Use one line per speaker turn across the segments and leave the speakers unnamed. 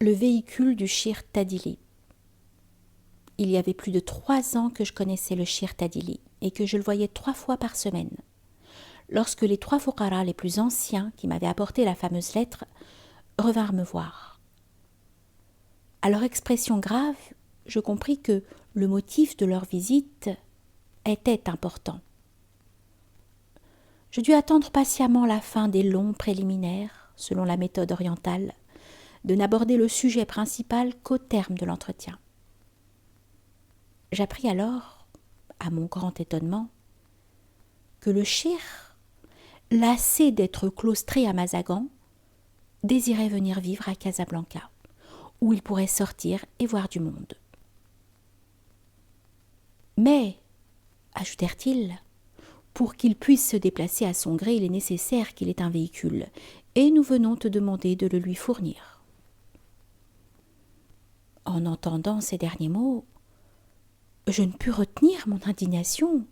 Le véhicule du Shir Tadili. Il y avait plus de 3 ans que je connaissais le Shir Tadili et que je le voyais 3 fois par semaine. Lorsque les 3 fuqara les plus anciens qui m'avaient apporté la fameuse lettre revinrent me voir. À leur expression grave, je compris que le motif de leur visite était important. Je dus attendre patiemment la fin des longs préliminaires, selon la méthode orientale, de n'aborder le sujet principal qu'au terme de l'entretien. J'appris alors, à mon grand étonnement, que le shir, lassé d'être claustré à Mazagan, désirait venir vivre à Casablanca, où il pourrait sortir et voir du monde. Mais, ajoutèrent-ils, pour qu'il puisse se déplacer à son gré, il est nécessaire qu'il ait un véhicule, et nous venons te demander de le lui fournir. En entendant ces derniers mots, je ne pus retenir mon indignation.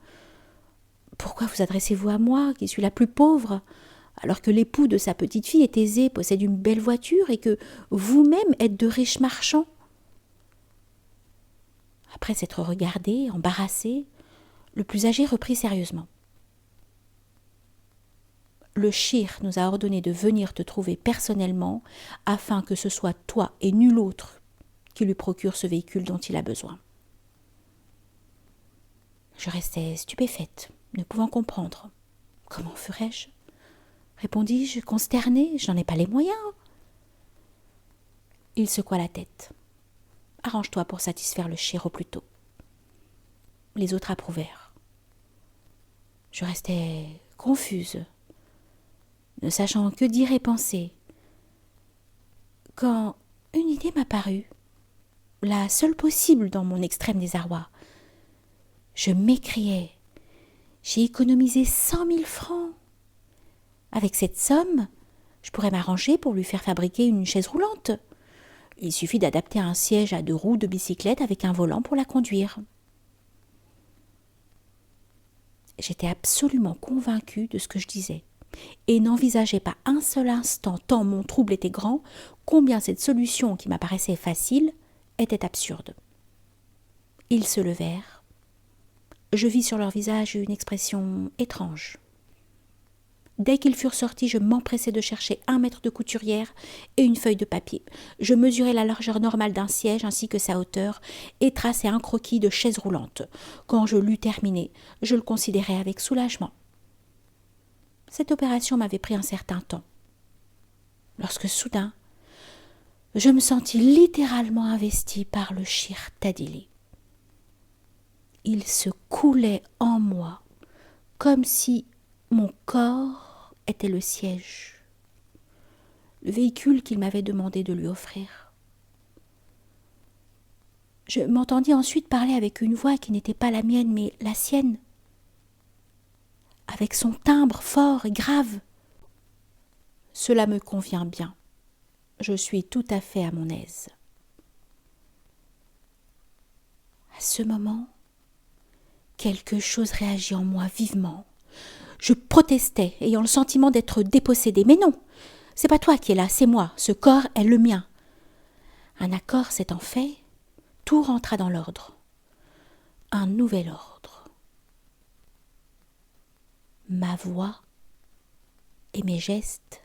Pourquoi vous adressez-vous à moi, qui suis la plus pauvre, alors que l'époux de sa petite-fille est aisé, possède une belle voiture, et que vous-même êtes de riches marchands? Après s'être regardé, embarrassé, le plus âgé reprit sérieusement. Le shir nous a ordonné de venir te trouver personnellement afin que ce soit toi et nul autre qui lui procure ce véhicule dont il a besoin. Je restais stupéfaite, ne pouvant comprendre. Comment ferais-je? Répondis-je, consternée, je n'en ai pas les moyens. Il secoua la tête. Arrange-toi pour satisfaire le shir au plus tôt. Les autres approuvèrent. Je restais confuse, ne sachant que dire et penser, quand une idée m'apparut, la seule possible dans mon extrême désarroi. Je m'écriai, j'ai économisé 100 000 francs. Avec cette somme, je pourrais m'arranger pour lui faire fabriquer une chaise roulante. Il suffit d'adapter un siège à 2 roues de bicyclette avec un volant pour la conduire. J'étais absolument convaincue de ce que je disais et n'envisageais pas un seul instant, tant mon trouble était grand, combien cette solution qui m'apparaissait facile était absurde. Ils se levèrent. Je vis sur leur visage une expression étrange. Dès qu'ils furent sortis, je m'empressai de chercher 1 mètre de couturière et une feuille de papier. Je mesurai la largeur normale d'un siège ainsi que sa hauteur et traçai un croquis de chaise roulante. Quand je l'eus terminé, je le considérai avec soulagement. Cette opération m'avait pris un certain temps. Lorsque soudain, je me sentis littéralement investie par le shir Tadili. Il se coulait en moi, comme si mon corps était le siège, le véhicule qu'il m'avait demandé de lui offrir. Je m'entendis ensuite parler avec une voix qui n'était pas la mienne, mais la sienne, avec son timbre fort et grave. Cela me convient bien. Je suis tout à fait à mon aise. À ce moment, quelque chose réagit en moi vivement. Je protestais, ayant le sentiment d'être dépossédée. Mais non, c'est pas toi qui es là, c'est moi. Ce corps est le mien. Un accord s'étant fait, tout rentra dans l'ordre. Un nouvel ordre. Ma voix et mes gestes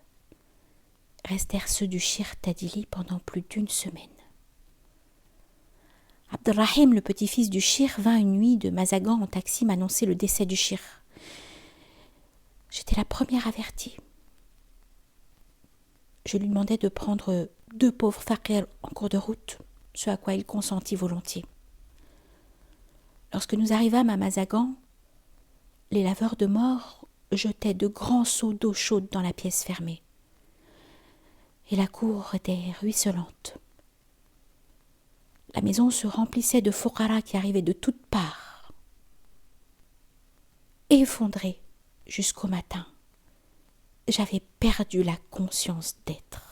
restèrent ceux du shir Tadili pendant plus d'1 semaine. Abdelrahim, le petit-fils du shir, vint une nuit de Mazagan en taxi m'annoncer le décès du shir. J'étais la première avertie. Je lui demandai de prendre 2 pauvres faqirs en cours de route, ce à quoi il consentit volontiers. Lorsque nous arrivâmes à Mazagan, les laveurs de morts jetaient de grands seaux d'eau chaude dans la pièce fermée. Et la cour était ruisselante. La maison se remplissait de fuqara qui arrivaient de toutes parts. Effondrée jusqu'au matin, j'avais perdu la conscience d'être.